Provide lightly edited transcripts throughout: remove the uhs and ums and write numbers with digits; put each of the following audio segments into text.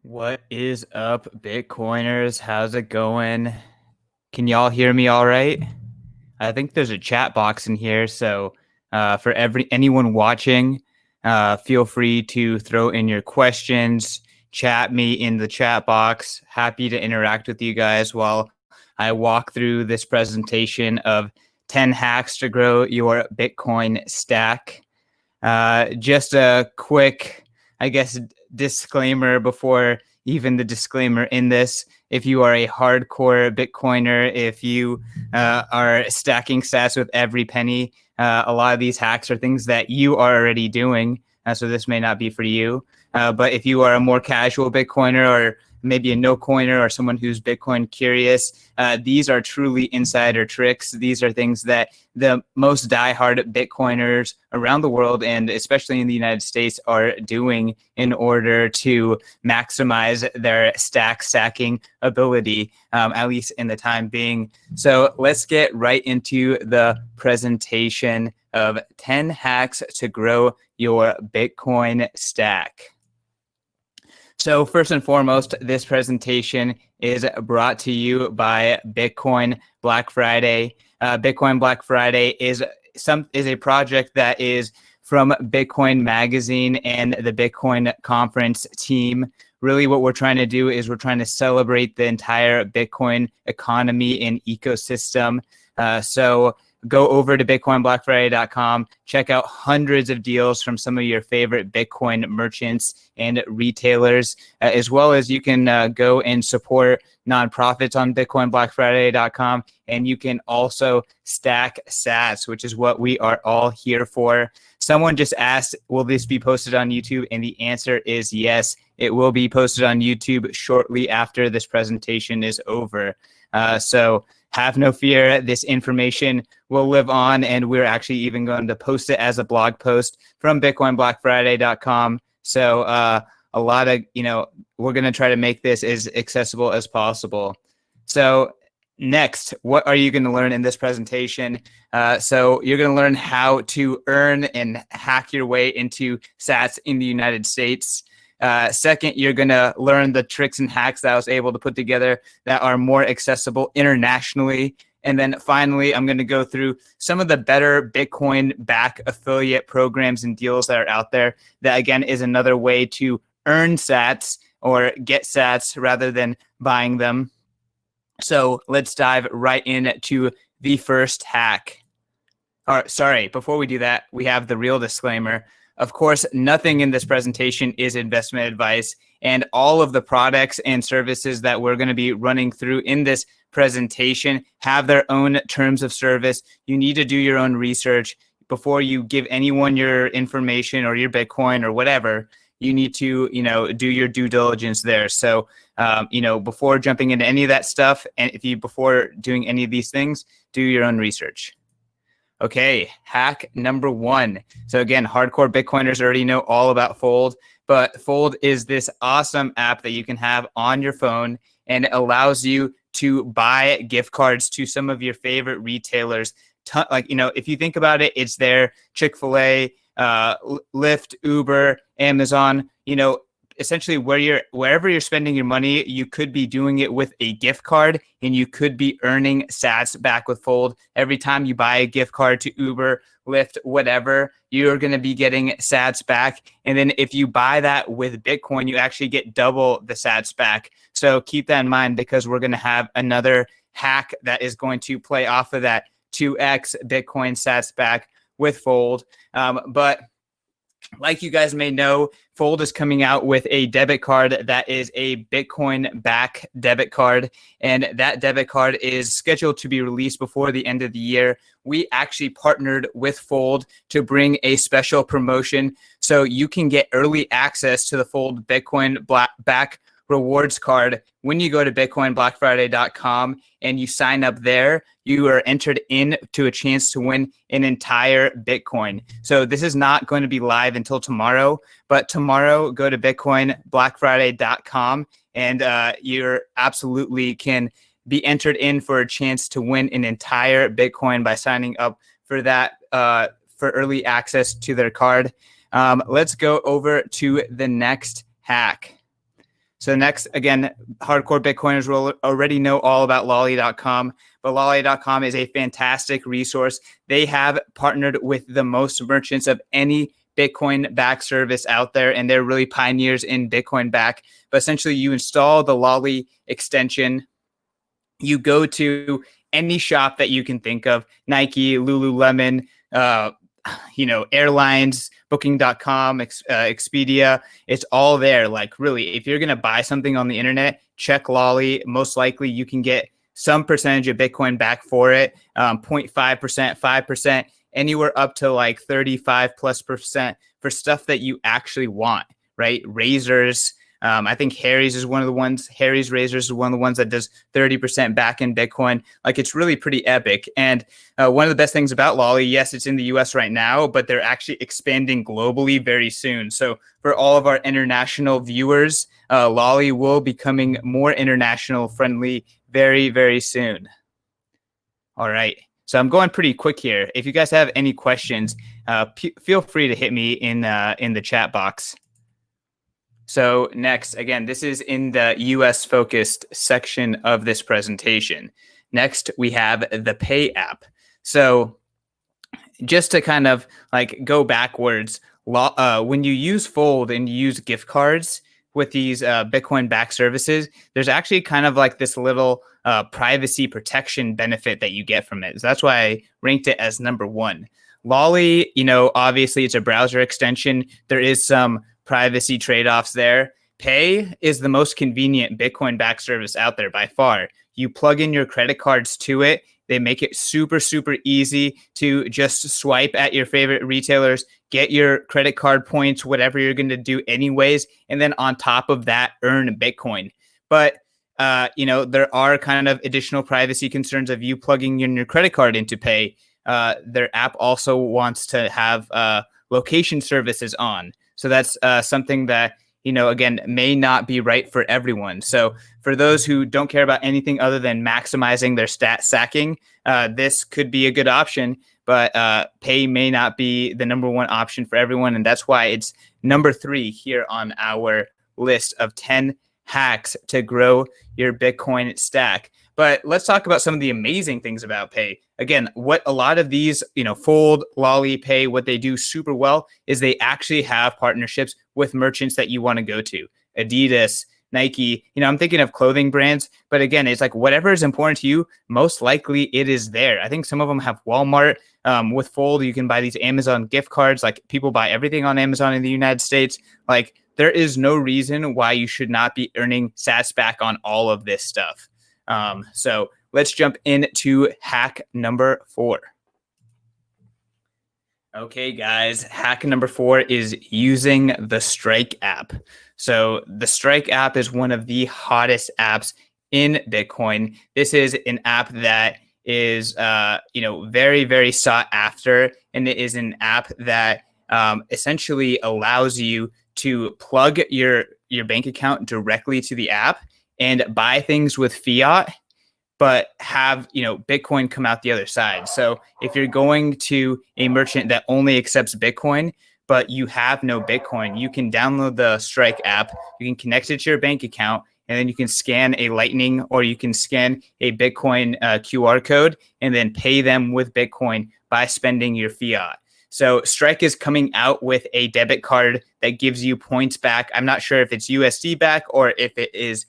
What is up, Bitcoiners? How's it going? Can y'all hear me all right? I think there's a chat box in here, so for anyone watching, feel free to throw in your questions, chat me in the chat box. Happy to interact with you guys while I walk through this presentation of 10 hacks to grow your Bitcoin stack. Just a quick, I guess, disclaimer before even the disclaimer in this. If you are a hardcore Bitcoiner, if you are stacking sats with every penny, a lot of these hacks are things that you are already doing. So this may not be for you. But if you are a more casual Bitcoiner or maybe a no coiner or someone who's Bitcoin curious, these are truly insider tricks. These are things that the most diehard Bitcoiners around the world, and especially in the United States, are doing in order to maximize their stacking ability, at least in the time being. So let's get right into the presentation of 10 hacks to grow your Bitcoin stack. So first and foremost, this presentation is brought to you by Bitcoin Black Friday. Bitcoin Black Friday is a project that is from Bitcoin Magazine and the Bitcoin Conference team. Really what we're trying to do is we're trying to celebrate the entire Bitcoin economy and ecosystem. So go over to bitcoinblackfriday.com, check out hundreds of deals from some of your favorite Bitcoin merchants and retailers, as well as you can go and support nonprofits on bitcoinblackfriday.com. And you can also stack sats, which is what we are all here for. Someone just asked, will this be posted on YouTube? And the answer is yes, it will be posted on YouTube shortly after this presentation is over. So have no fear, this information will live on, and we're actually even going to post it as a blog post from bitcoinblackfriday.com. So a lot of, we're going to try to make this as accessible as possible. So next, what are you going to learn in this presentation? So you're going to learn how to earn and hack your way into sats in the United States. Second, you're going to learn the tricks and hacks that I was able to put together that are more accessible internationally. And then finally, I'm going to go through some of the better Bitcoin back affiliate programs and deals that are out there. That, again, is another way to earn sats or get sats rather than buying them. So let's dive right into the first hack. Sorry, before we do that, we have the real disclaimer. Of course, nothing in this presentation is investment advice, and all of the products and services that we're going to be running through in this presentation have their own terms of service. You need to do your own research before you give anyone your information or your Bitcoin or whatever. You need to, do your due diligence there. So, before jumping into any of that stuff, and before doing any of these things, do your own research. Okay, hack number one. So again, hardcore Bitcoiners already know all about Fold, but Fold is this awesome app that you can have on your phone, and it allows you to buy gift cards to some of your favorite retailers. If you think about it, it's their Chick-fil-A, Lyft, Uber, Amazon, essentially wherever you're spending your money, you could be doing it with a gift card, and you could be earning sats back with Fold. Every time you buy a gift card to Uber, Lyft, whatever, you're going to be getting sats back. And then if you buy that with Bitcoin, you actually get double the sats back. So keep that in mind, because we're going to have another hack that is going to play off of that 2x Bitcoin sats back with Fold. But like you guys may know, Fold is coming out with a debit card that is a Bitcoin back debit card, and that debit card is scheduled to be released before the end of the year. We actually partnered with Fold to bring a special promotion so you can get early access to the Fold Bitcoin back rewards card. When you go to bitcoinblackfriday.com and you sign up there, you are entered into a chance to win an entire Bitcoin. So this is not going to be live until tomorrow, but tomorrow go to bitcoinblackfriday.com and you're absolutely can be entered in for a chance to win an entire Bitcoin by signing up for that, for early access to their card. Let's go over to the next hack. So next, again, hardcore Bitcoiners will already know all about Lolli.com, but Lolli.com is a fantastic resource. They have partnered with the most merchants of any Bitcoin back service out there, and they're really pioneers in Bitcoin back. But essentially, you install the Lolli extension, you go to any shop that you can think of, Nike, Lululemon, airlines, booking.com, Expedia, it's all there. Like really, if you're going to buy something on the internet, check Lolli. Most likely you can get some percentage of Bitcoin back for it, 0.5%, 5%, anywhere up to like 35+% for stuff that you actually want, right? Razors. I think Harry's is one of the ones. Harry's Razors is one of the ones that does 30% back in Bitcoin. Like it's really pretty epic. And one of the best things about Lolli, yes, it's in the US right now, but they're actually expanding globally very soon. So for all of our international viewers, Lolli will be becoming more international friendly very, very soon. All right. So I'm going pretty quick here. If you guys have any questions, feel free to hit me in the chat box. So next, again, this is in the US focused section of this presentation. Next, we have the Pay app. So just to kind of like go backwards, when you use Fold and you use gift cards with these Bitcoin back services, there's actually kind of like this little privacy protection benefit that you get from it. So that's why I ranked it as number one. Lolli, obviously it's a browser extension. There is some privacy trade-offs there. Pay is the most convenient Bitcoin back service out there by far. You plug in your credit cards to it. They make it super, super easy to just swipe at your favorite retailers, get your credit card points, whatever you're going to do anyways. And then on top of that, earn Bitcoin. But, there are kind of additional privacy concerns of you plugging in your credit card into Pay. Their app also wants to have location services on. So that's something that, again, may not be right for everyone. So for those who don't care about anything other than maximizing their stat stacking, this could be a good option, but Pay may not be the number one option for everyone. And that's why it's number 3 here on our list of 10 hacks to grow your Bitcoin stack. But let's talk about some of the amazing things about Pay. Again, what a lot of these, Fold, Lolli, Pay, what they do super well is they actually have partnerships with merchants that you want to go to. Adidas, Nike, I'm thinking of clothing brands, but again, it's like whatever is important to you, most likely it is there. I think some of them have Walmart. With Fold, you can buy these Amazon gift cards. Like people buy everything on Amazon in the United States. Like there is no reason why you should not be earning sats back on all of this stuff. So let's jump into hack number 4. Okay, guys, hack number 4 is using the Strike app. So the Strike app is one of the hottest apps in Bitcoin. This is an app that is, very, very sought after. And it is an app that essentially allows you to plug your bank account directly to the app and buy things with fiat, but have, Bitcoin come out the other side. So if you're going to a merchant that only accepts Bitcoin, but you have no Bitcoin, you can download the Strike app, you can connect it to your bank account, and then you can scan a Lightning or you can scan a Bitcoin QR code and then pay them with Bitcoin by spending your fiat. So Strike is coming out with a debit card that gives you points back. I'm not sure if it's USD back or if it is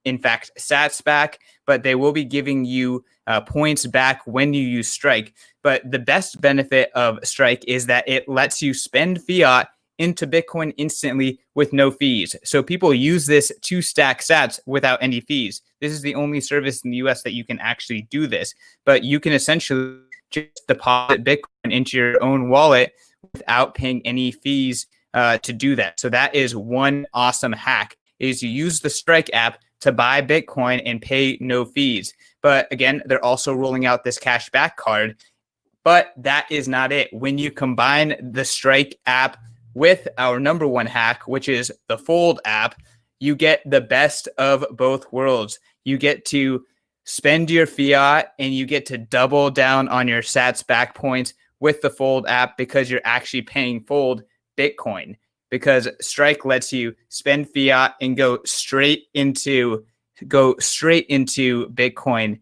in fact sats back, but they will be giving you points back when you use Strike. But the best benefit of Strike is that it lets you spend fiat into Bitcoin instantly with no fees. So people use this to stack sats without any fees. This is the only service in the US that you can actually do this, but you can essentially just deposit Bitcoin into your own wallet without paying any fees to do that. So that is one awesome hack, is you use the Strike app to buy Bitcoin and pay no fees. But again, they're also rolling out this cash back card. But that is not it. When you combine the Strike app with our number one hack, which is the Fold app, you get the best of both worlds. You get to spend your fiat and you get to double down on your sats back points with the Fold app because you're actually paying Fold Bitcoin. because Strike lets you spend fiat and go straight into Bitcoin.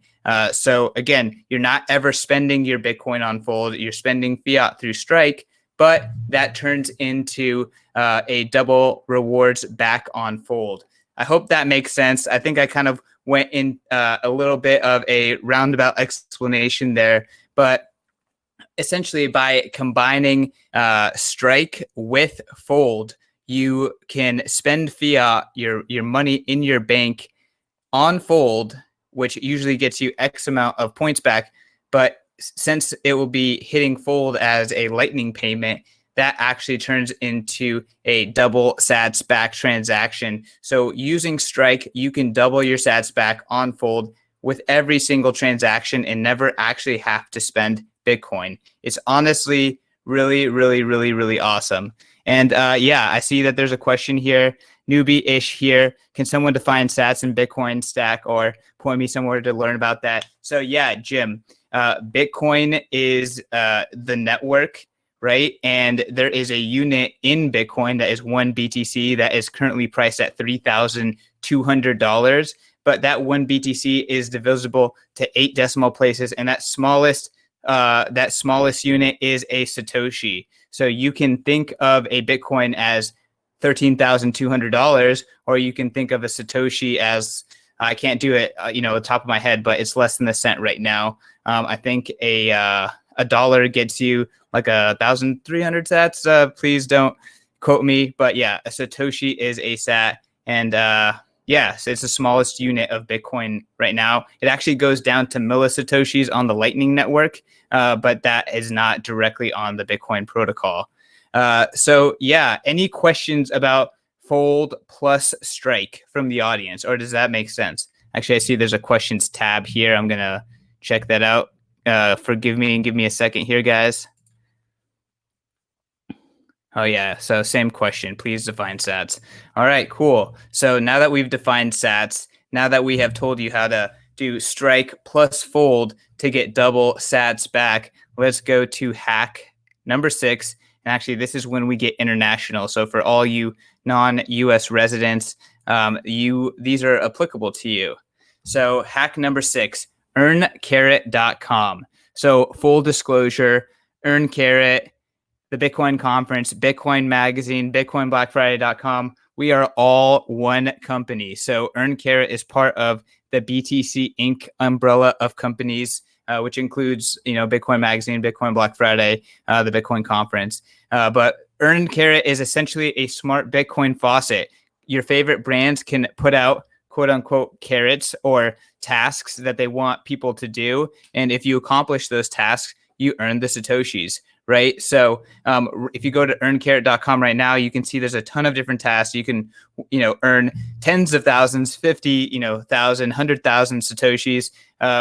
So again, you're not ever spending your Bitcoin on Fold. You're spending fiat through Strike, but that turns into a double rewards back on Fold. I hope that makes sense. I think I kind of went in a little bit of a roundabout explanation there, but essentially by combining Strike with Fold, you can spend fiat, your money in your bank on Fold, which usually gets you X amount of points back. But since it will be hitting Fold as a Lightning payment, that actually turns into a double sats back transaction. So using Strike, you can double your sats back on Fold with every single transaction and never actually have to spend Bitcoin. It's honestly really, really, really, really awesome. And yeah, I see that there's a question here, newbie-ish here. Can someone define sats and Bitcoin stack or point me somewhere to learn about that? So yeah, Jim, Bitcoin is the network, right? And there is a unit in Bitcoin that is 1 BTC that is currently priced at $3,200. But that 1 BTC is divisible to 8 decimal places, and that smallest unit is a Satoshi. So you can think of a Bitcoin as $13,200, or you can think of a Satoshi as, I can't do it, at the top of my head, but it's less than a cent right now. I think a dollar gets you like 1,300 sats. Please don't quote me, but yeah, a Satoshi is a sat, and yes, it's the smallest unit of Bitcoin right now. It actually goes down to millisatoshis on the Lightning Network, but that is not directly on the Bitcoin protocol. So yeah, any questions about Fold plus Strike from the audience, or does that make sense? Actually, I see there's a questions tab here. I'm going to check that out. Forgive me and give me a second here, guys. Oh, yeah. So same question. Please define sats. All right, cool. So now that we've defined sats, now that we have told you how to do Strike plus Fold to get double sats back, let's go to hack number 6. And actually, this is when we get international. So for all you non-US residents, these are applicable to you. So hack number 6, EarnCarrot.com. So full disclosure, EarnCarrot, the Bitcoin conference, Bitcoin magazine, BitcoinBlackFriday.com. We are all one company. So EarnCarrot is part of the BTC Inc. umbrella of companies, which includes, Bitcoin magazine, Bitcoin Black Friday, the Bitcoin conference. But EarnCarrot is essentially a smart Bitcoin faucet. Your favorite brands can put out quote unquote carrots or tasks that they want people to do. And if you accomplish those tasks, you earn the Satoshis. Right. So if you go to earncarrot.com right now, you can see there's a ton of different tasks. You can, earn tens of thousands, 50,000, 100,000 Satoshis.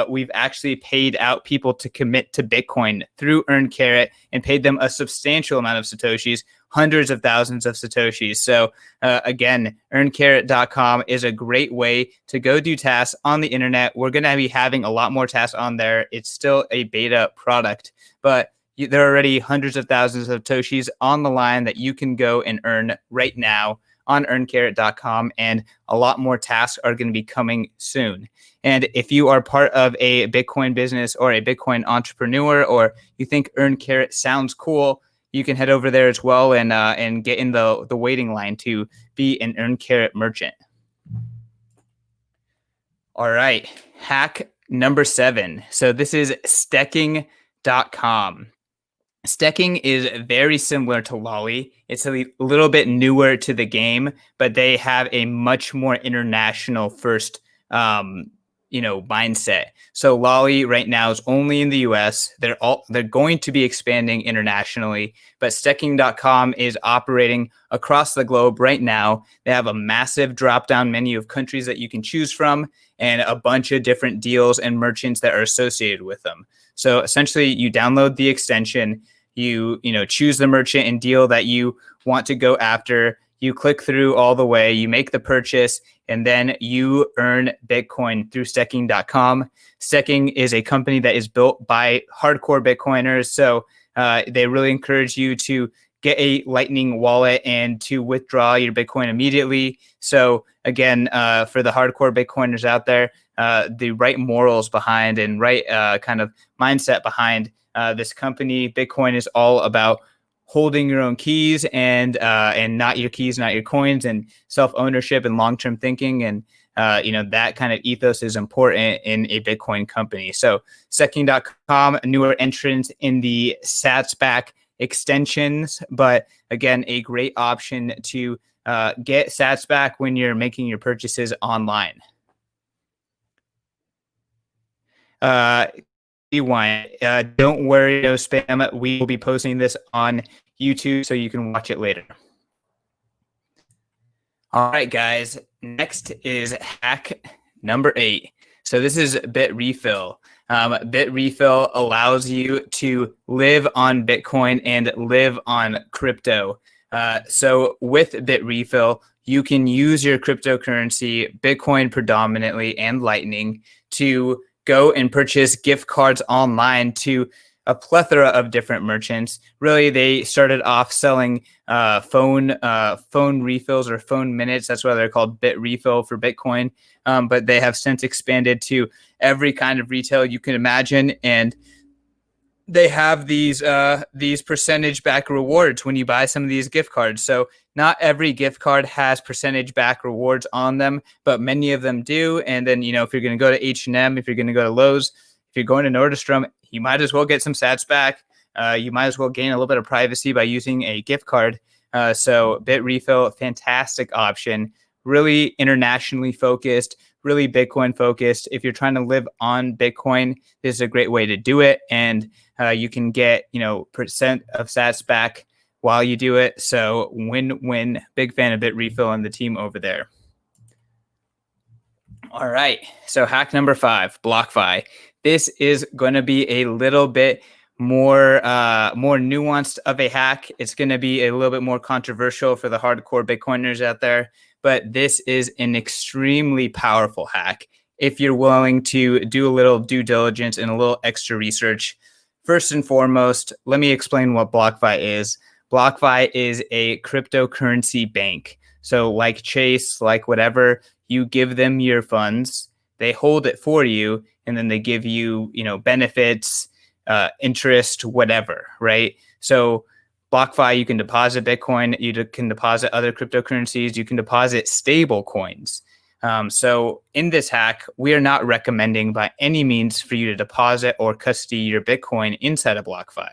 We've actually paid out people to commit to Bitcoin through EarnCarrot and paid them a substantial amount of Satoshis, hundreds of thousands of Satoshis. So again, earncarrot.com is a great way to go do tasks on the internet. We're going to be having a lot more tasks on there. It's still a beta product, but there are already hundreds of thousands of Satoshis on the line that you can go and earn right now on earncarrot.com, and a lot more tasks are going to be coming soon. And if you are part of a Bitcoin business or a Bitcoin entrepreneur, or you think EarnCarrot sounds cool, you can head over there as well and get in the waiting line to be an EarnCarrot merchant. All right, hack number 7. So this is stecking.com. Stecking is very similar to Lolli. It's a little bit newer to the game, but they have a much more international first, mindset. So Lolli right now is only in the US. They're going to be expanding internationally, but stecking.com is operating across the globe right now. They have a massive drop-down menu of countries that you can choose from and a bunch of different deals and merchants that are associated with them. So essentially, you download the extension, you choose the merchant and deal that you want to go after, you click through all the way, you make the purchase, and then you earn Bitcoin through stecking.com. Stecking is a company that is built by hardcore Bitcoiners, so they really encourage you to get a Lightning wallet and to withdraw your Bitcoin immediately. So again, for the hardcore Bitcoiners out there, the right morals behind and right kind of mindset behind this company, Bitcoin is all about holding your own keys and not your keys, not your coins, and self-ownership and long-term thinking. And that kind of ethos is important in a Bitcoin company. So Seking.com, newer entrant in the SatsBack extensions, but again, a great option to get sats back when you're making your purchases online. Don't worry, no spam. We will be posting this on YouTube so you can watch it later. All right, guys. Next is hack number 8. So this is Bitrefill. Bitrefill allows you to live on Bitcoin and live on crypto. So with Bitrefill, you can use your cryptocurrency, Bitcoin predominantly, and Lightning to go and purchase gift cards online to a plethora of different merchants. Really, they started off selling phone refills or phone minutes. That's why they're called Bitrefill for Bitcoin. But they have since expanded to every kind of retail you can imagine, and they have these percentage back rewards when you buy some of these gift cards. So not every gift card has percentage back rewards on them, but many of them do. And then if you're going to go to H&M, if you're going to go to Lowe's, if you're going to Nordstrom, you might as well get some sats back. You might as well gain a little bit of privacy by using a gift card. So Bitrefill, fantastic option, really internationally focused, really Bitcoin focused. If you're trying to live on Bitcoin, this is a great way to do it. And you can get, percent of sats back while you do it. So win-win. Big fan of Bitrefill and the team over there. All right. So hack number 5, Blockfi. This is going to be a little bit more nuanced of a hack. It's going to be a little bit more controversial for the hardcore Bitcoiners out there, but this is an extremely powerful hack if you're willing to do a little due diligence and a little extra research. First and foremost, let me explain what Blockfi is. Blockfi is a cryptocurrency bank. So like Chase, like whatever, you give them your funds, they hold it for you, and then they give you, benefits, interest, whatever, right? So BlockFi, you can deposit Bitcoin, you can deposit other cryptocurrencies, you can deposit stable coins. So in this hack, we are not recommending by any means for you to deposit or custody your Bitcoin inside of BlockFi.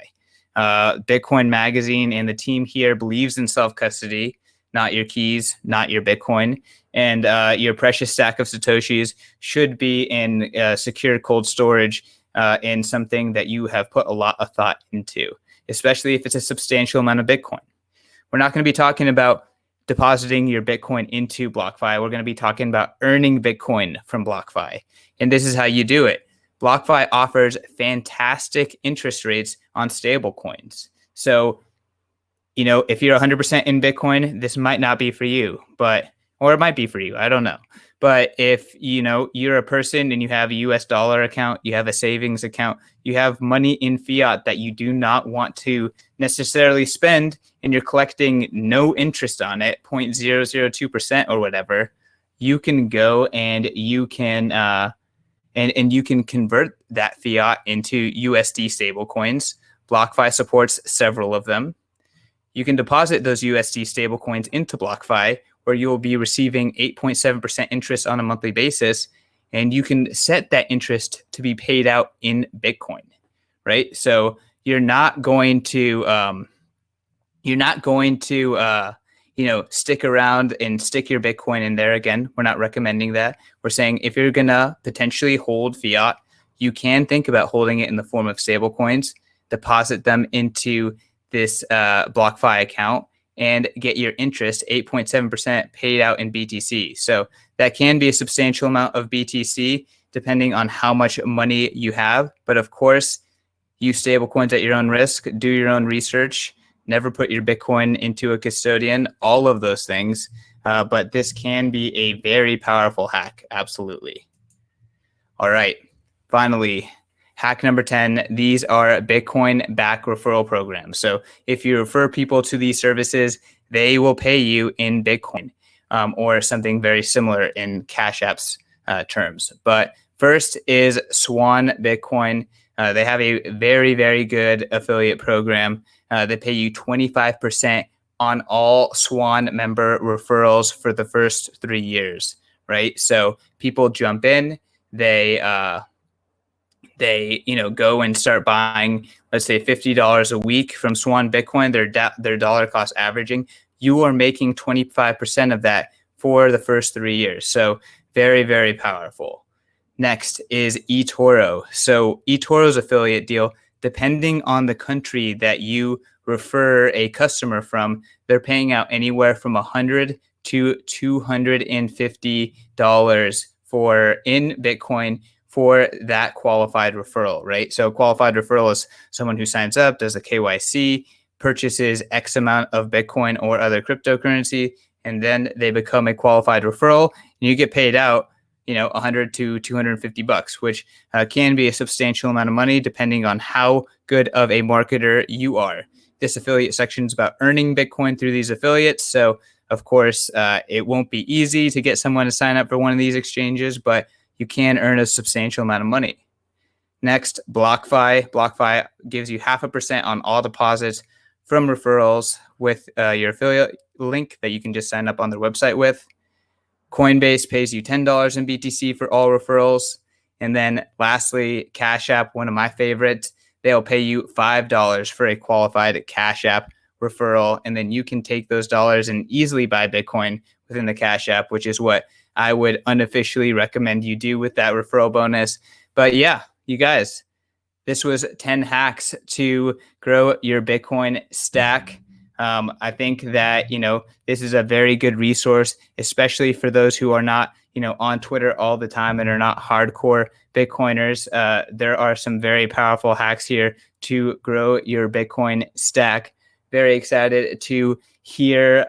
Bitcoin Magazine and the team here believes in self-custody, not your keys, not your Bitcoin. And your precious stack of Satoshis should be in secure cold storage in something that you have put a lot of thought into, especially if it's a substantial amount of Bitcoin. We're not going to be talking about depositing your Bitcoin into BlockFi. We're going to be talking about earning Bitcoin from BlockFi. And this is how you do it. BlockFi offers fantastic interest rates on stable coins. So, if you're 100% in Bitcoin, this might not be for you, or it might be for you. I don't know. But if, you're a person and you have a US dollar account, you have a savings account, you have money in fiat that you do not want to necessarily spend, and you're collecting no interest on it, 0.002% or whatever, you can go and you can and you can convert that fiat into USD stablecoins. BlockFi supports several of them. You can deposit those USD stablecoins into BlockFi, where you will be receiving 8.7% interest on a monthly basis, and you can set that interest to be paid out in Bitcoin, right? So you're not going to stick around and stick your Bitcoin in there. Again, we're not recommending that. We're saying if you're gonna potentially hold fiat, you can think about holding it in the form of stablecoins, deposit them into this BlockFi account, and get your interest 8.7% paid out in BTC. So that can be a substantial amount of BTC depending on how much money you have. But of course, use stablecoins at your own risk, do your own research, never put your Bitcoin into a custodian, all of those things. But this can be a very powerful hack, absolutely. All right, finally, Hack number 10, these are Bitcoin back referral programs. So if you refer people to these services, they will pay you in Bitcoin or something very similar in CashApp's terms. But first is Swan Bitcoin. They have a very, very good affiliate program. They pay you 25% on all Swan member referrals for the first 3 years, right? So people jump in, they go and start buying, let's say $50 a week from Swan Bitcoin, their dollar cost averaging. You are making 25% of that for the first 3 years. So very, very powerful. Next is Etoro. So Etoro's affiliate deal, depending on the country that you refer a customer from, they're paying out anywhere from $100 to $250 for in Bitcoin for that qualified referral, right? So qualified referral is someone who signs up, does a KYC, purchases X amount of Bitcoin or other cryptocurrency, and then they become a qualified referral, and you get paid out, $100 to $250, which can be a substantial amount of money depending on how good of a marketer you are. This affiliate section is about earning Bitcoin through these affiliates. So, of course, it won't be easy to get someone to sign up for one of these exchanges, but you can earn a substantial amount of money. Next, Blockfi. Blockfi gives you 0.5% on all deposits from referrals with your affiliate link that you can just sign up on their website with. Coinbase pays you $10 in BTC for all referrals. And then lastly, CashApp, one of my favorites, they'll pay you $5 for a qualified CashApp referral. And then you can take those dollars and easily buy Bitcoin within the CashApp, which is what I would unofficially recommend you do with that referral bonus. But yeah, you guys, this was 10 hacks to grow your Bitcoin stack. I think that, this is a very good resource, especially for those who are not, on Twitter all the time and are not hardcore Bitcoiners. There are some very powerful hacks here to grow your Bitcoin stack. Very excited to hear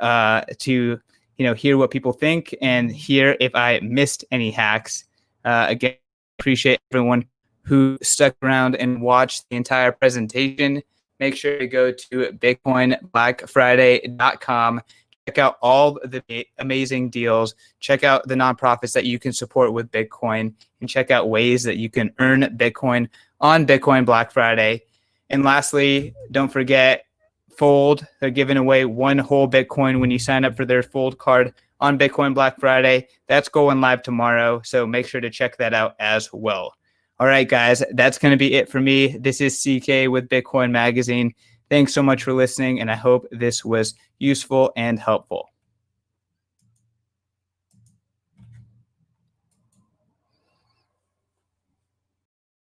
hear what people think and hear if I missed any hacks. Again, appreciate everyone who stuck around and watched the entire presentation. Make sure to go to bitcoinblackfriday.com. Check out all the amazing deals. Check out the nonprofits that you can support with Bitcoin, and check out ways that you can earn Bitcoin on Bitcoin Black Friday. And lastly, don't forget Fold. They're giving away one whole Bitcoin when you sign up for their Fold card on Bitcoin Black Friday. That's going live tomorrow, so make sure to check that out as well. All right, guys, that's going to be it for me. This is CK with Bitcoin Magazine. Thanks so much for listening, and I hope this was useful and helpful.